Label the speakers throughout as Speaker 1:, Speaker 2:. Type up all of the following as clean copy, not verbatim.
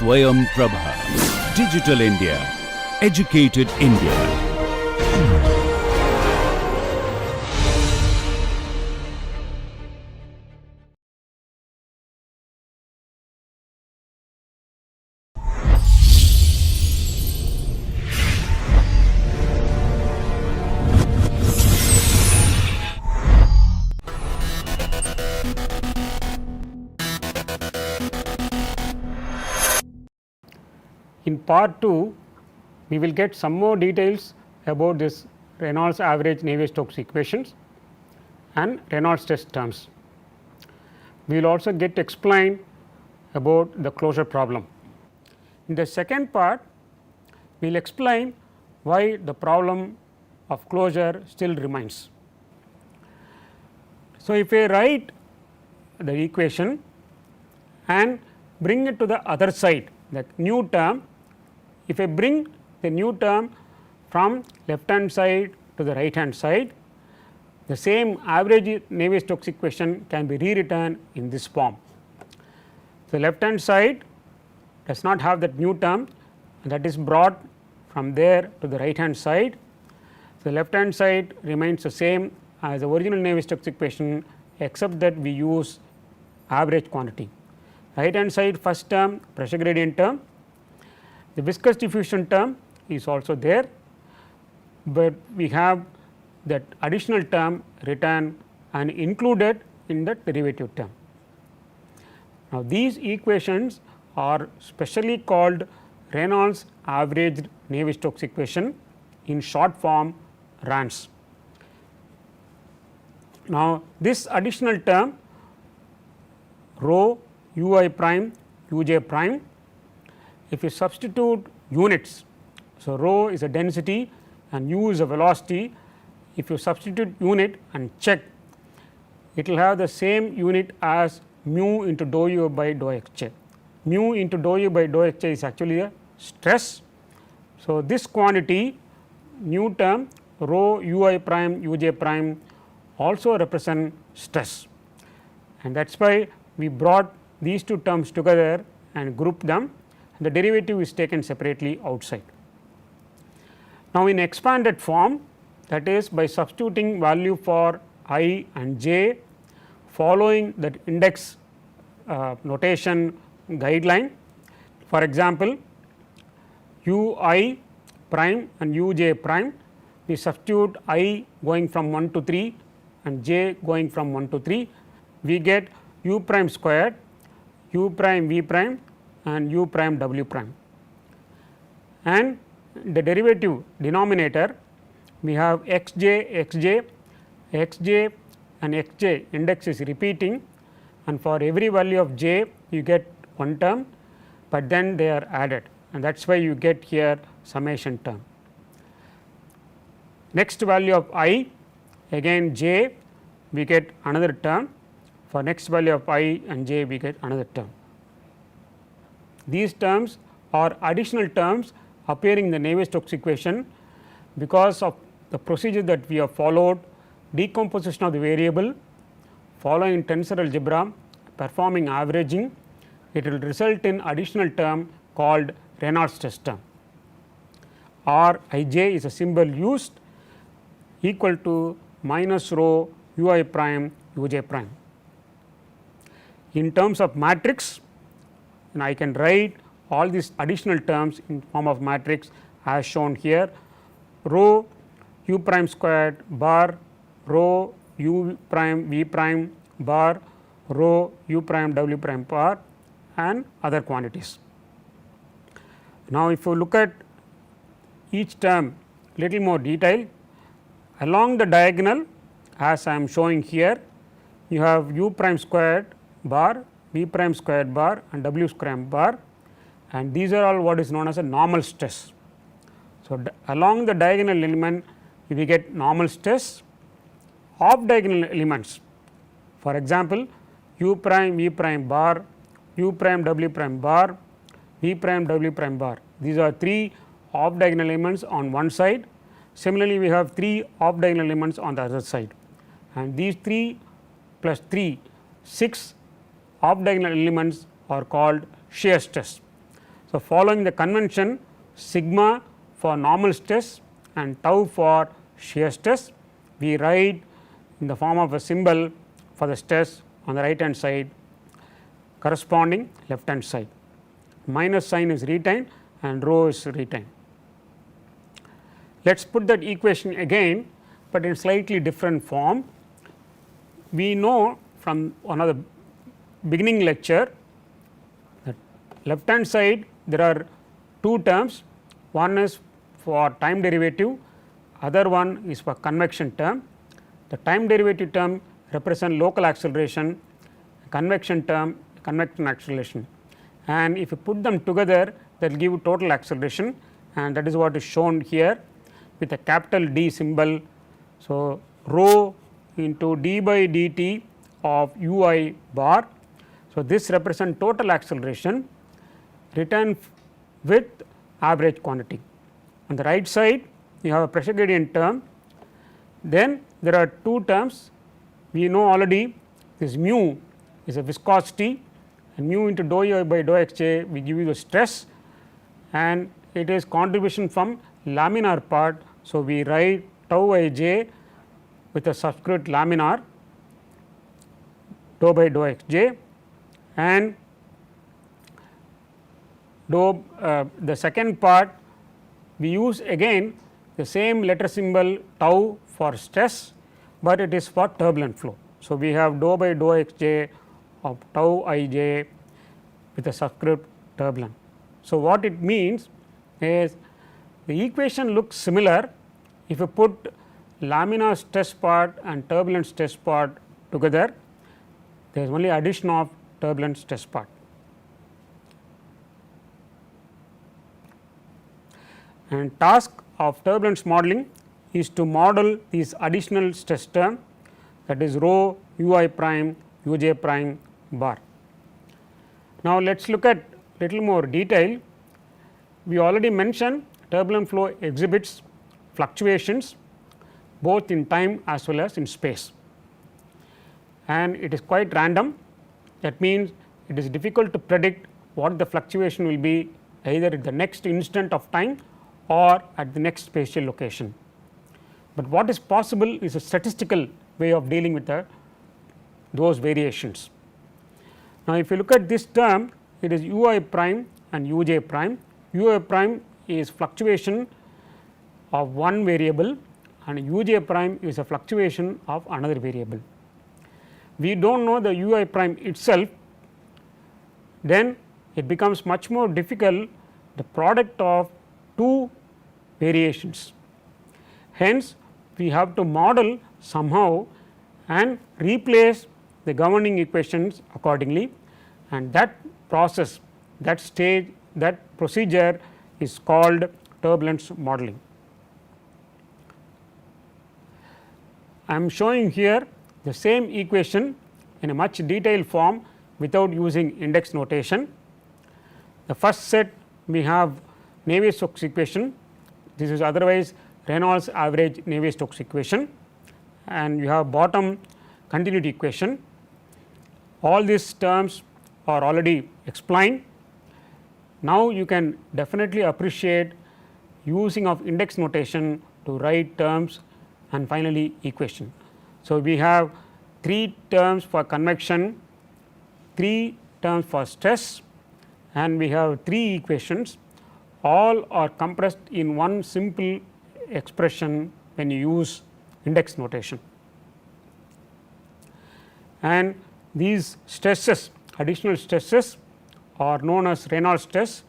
Speaker 1: Swayamprabha. Digital India. Educated India.
Speaker 2: In part 2, we will get some more details about this Reynolds average Navier-Stokes equations and Reynolds test terms. We will also get to explain about the closure problem. In the second part, we will explain why the problem of closure still remains. So, if I write the equation and bring it to the other side, the new term, if I bring the new term from left hand side to the right hand side, the same average Navier-Stokes equation can be rewritten in this form. The left hand side does not have that new term, and that is brought from there to the right hand side. The left hand side remains the same as the original Navier-Stokes equation, except that we use average quantity. Right hand side first term pressure gradient term, the viscous diffusion term is also there, but we have that additional term written and included in the derivative term. Now, these equations are specially called Reynolds averaged Navier-Stokes equation, in short form RANS. Now, this additional term rho ui prime uj prime, if you substitute units, so rho is a density and u is a velocity, if you substitute unit and check, it will have the same unit as mu into dou u by dou xj. Mu into dou u by dou xj is actually a stress. So, this quantity new term rho ui prime uj prime also represent stress, and that is why we brought these two terms together and grouped them. The derivative is taken separately outside. Now, in expanded form, that is by substituting value for I and j following that index notation guideline. For example, ui prime and uj prime, we substitute I going from 1 to 3 and j going from 1 to 3, we get u prime squared, u prime v prime and u prime w prime, and the derivative denominator we have xj, xj, xj and xj index is repeating, and for every value of j you get one term, but then they are added, and that is why you get here summation term. Next value of I, again j, we get another term, for next value of I and j we get another term. These terms are additional terms appearing in the Navier-Stokes equation because of the procedure that we have followed: decomposition of the variable, following tensor algebra, performing averaging. It will result in additional term called Reynolds test term. R I j is a symbol used, equal to minus rho ui prime uj prime. In terms of matrix, and I can write all these additional terms in form of matrix as shown here: rho u prime squared bar rho u prime v prime bar rho u prime w prime bar and other quantities. Now, if you look at each term little more detail, along the diagonal as I am showing here, you have u prime squared bar, v prime squared bar and w squared bar, and these are all what is known as a normal stress. So, along the diagonal element we get normal stress. Off diagonal elements, for example, u prime v prime bar, u prime w prime bar, v prime w prime bar, these are three off diagonal elements on one side. Similarly, we have three off diagonal elements on the other side, and these 3 plus 3, 6 off diagonal elements are called shear stress. So, following the convention sigma for normal stress and tau for shear stress, we write in the form of a symbol for the stress on the right hand side corresponding left hand side. Minus sign is retained and rho is retained. Let us put that equation again, but in slightly different form. We know from one of the beginning lecture that left hand side there are two terms, one is for time derivative, other one is for convection term. The time derivative term represent local acceleration, convection term convection acceleration, and if you put them together that will give total acceleration, and that is what is shown here with a capital D symbol. So, rho into d by dt of u I bar. So, this represents total acceleration written with average quantity. On the right side you have a pressure gradient term, then there are two terms. We know already this mu is a viscosity, and mu into dou I by dou xj we give you the stress, and it is contribution from laminar part. So, we write tau ij with a subscript laminar dou by dou xj, and the second part we use again the same letter symbol tau for stress, but it is for turbulent flow. So, we have dou by dou xj of tau ij with a subscript turbulent. So, what it means is the equation looks similar if you put laminar stress part and turbulent stress part together, there is only addition of turbulent stress part. And task of turbulence modeling is to model these additional stress term, that is rho ui prime uj prime bar. Now, let us look at little more detail. We already mentioned turbulent flow exhibits fluctuations both in time as well as in space, and it is quite random. That means it is difficult to predict what the fluctuation will be either at the next instant of time or at the next spatial location. But what is possible is a statistical way of dealing with those variations. Now, if you look at this term, it is ui prime and uj prime. Ui prime is fluctuation of one variable and uj prime is a fluctuation of another variable. We do not know the ui prime itself, then it becomes much more difficult the product of two variations. Hence, we have to model somehow and replace the governing equations accordingly, and that process, that stage, that procedure is called turbulence modeling. I am showing here the same equation in a much detailed form without using index notation. The first set we have Navier-Stokes equation, this is otherwise Reynolds average Navier-Stokes equation, and you have bottom continuity equation. All these terms are already explained. Now, you can definitely appreciate using of index notation to write terms and finally equation. So, we have 3 terms for convection, 3 terms for stress, and we have 3 equations, all are compressed in one simple expression when you use index notation. And these stresses, additional stresses are known as Reynolds stress.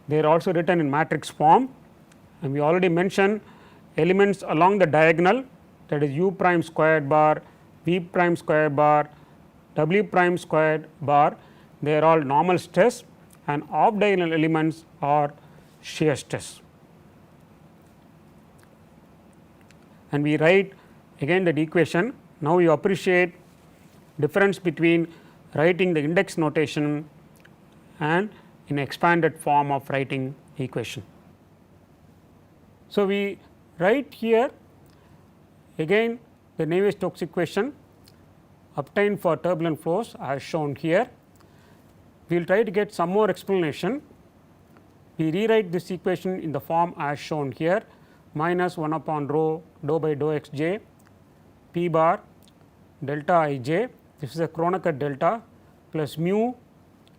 Speaker 2: They are also written in matrix form, and we already mentioned elements along the diagonal, that is u prime squared bar, v prime squared bar, w prime squared bar, they are all normal stress, and off diagonal elements are shear stress. And we write again that equation. Now, you appreciate difference between writing the index notation and in expanded form of writing equation. So, we write here again the Navier-Stokes equation obtained for turbulent flows as shown here. We will try to get some more explanation. we rewrite this equation in the form as shown here, minus 1 upon rho dou by dou x j p bar delta I j, this is a Kronecker delta, plus mu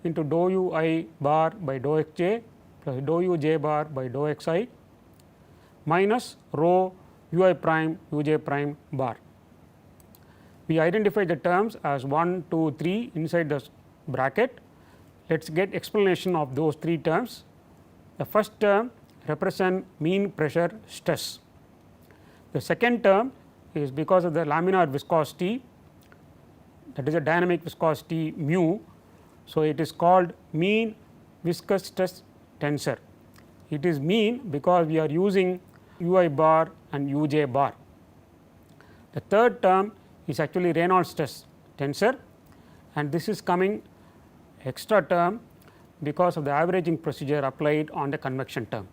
Speaker 2: into dou u I bar by dou x j plus dou u j bar by dou x I minus rho u I prime u j prime bar. We identify the terms as 1, 2, 3 inside the bracket. Let us get explanation of those 3 terms. The first term represent mean pressure stress. The second term is because of the laminar viscosity, that is a dynamic viscosity mu. So, it is called mean viscous stress tensor. It is mean because we are using u I bar and u j bar. The third term is actually Reynolds stress tensor, and this is coming extra term because of the averaging procedure applied on the convection term.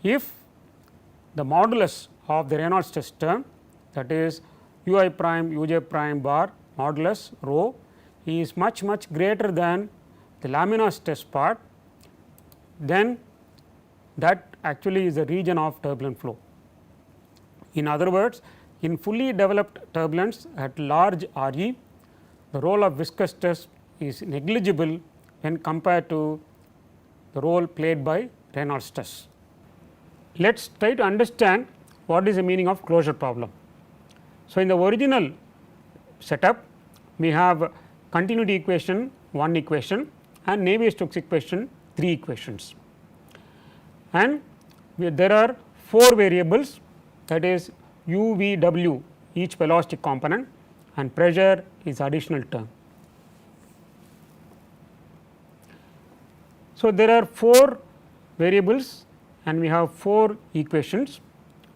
Speaker 2: If the modulus of the Reynolds stress term, that is u I prime u j prime bar modulus rho, is much greater than the laminar stress part, then that actually is the region of turbulent flow. In other words, in fully developed turbulence at large RE, the role of viscous stress is negligible when compared to the role played by Reynolds stress. Let us try to understand what is the meaning of closure problem. So, in the original setup, we have continuity equation 1 equation and Navier-Stokes equation 3 equations, and there are 4 variables, that is u, v, w each velocity component, and pressure is additional term. So, there are 4 variables and we have 4 equations.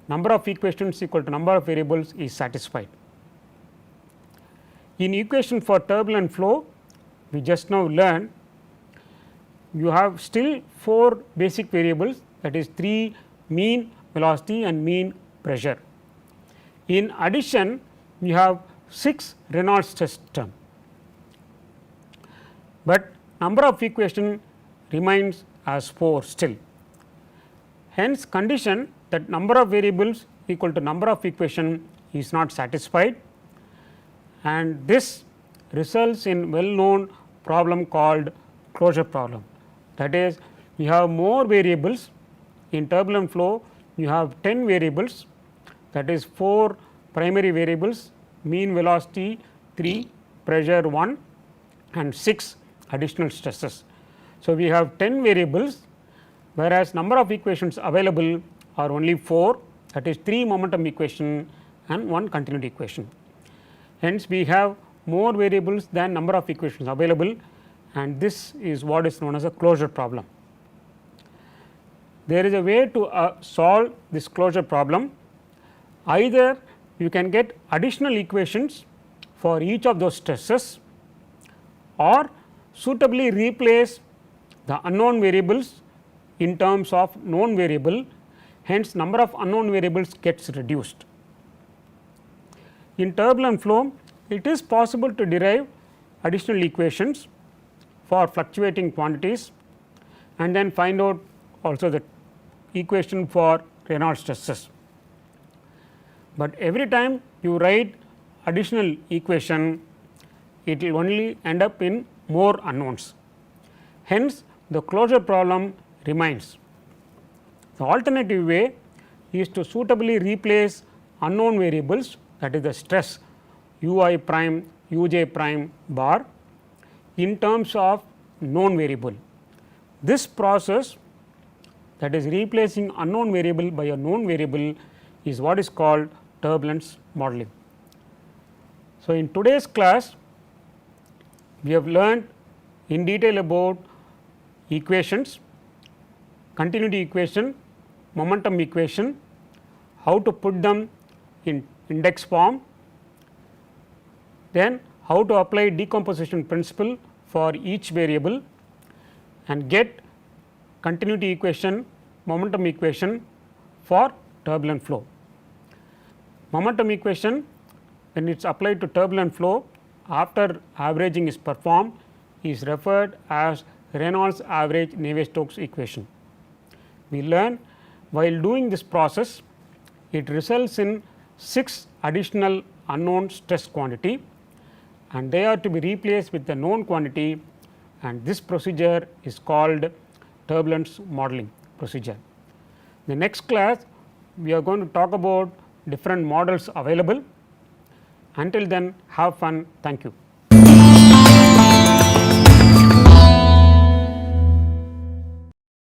Speaker 2: Number of equations equal to number of variables is satisfied. In equation for turbulent flow, we just now learned you have still 4 basic variables, that is 3 mean velocity and mean pressure. In addition, we have 6 Reynolds stress term, but number of equation remains as 4 still. Hence, condition that number of variables equal to number of equation is not satisfied, and this results in well known problem called closure problem. That is, we have more variables. In turbulent flow, you have 10 variables, that is 4 primary variables, mean velocity 3, pressure 1 and 6 additional stresses. So, we have 10 variables, whereas number of equations available are only 4, that is 3 momentum equation and 1 continuity equation. Hence, we have more variables than number of equations available, and this is what is known as a closure problem. There is a way to solve this closure problem. Either you can get additional equations for each of those stresses, or suitably replace the unknown variables in terms of known variable, hence number of unknown variables gets reduced. In turbulent flow, it is possible to derive additional equations for fluctuating quantities and then find out also the equation for Reynolds stresses. But every time you write additional equation, it will only end up in more unknowns. Hence, the closure problem remains. The alternative way is to suitably replace unknown variables, that is the stress u I prime u j prime bar in terms of known variable. This process, that is replacing unknown variable by a known variable, is what is called turbulence modeling. So, in today's class we have learned in detail about equations, continuity equation, momentum equation, how to put them in index form, then how to apply decomposition principle for each variable and get continuity equation, momentum equation for turbulent flow. Momentum equation, when it is applied to turbulent flow after averaging is performed, is referred as Reynolds average Navier-Stokes equation. We learn while doing this process, it results in 6 additional unknown stress quantity, and they are to be replaced with the known quantity, and this procedure is called turbulence modeling procedure. The next class we are going to talk about different models available. Until then, have fun. Thank you.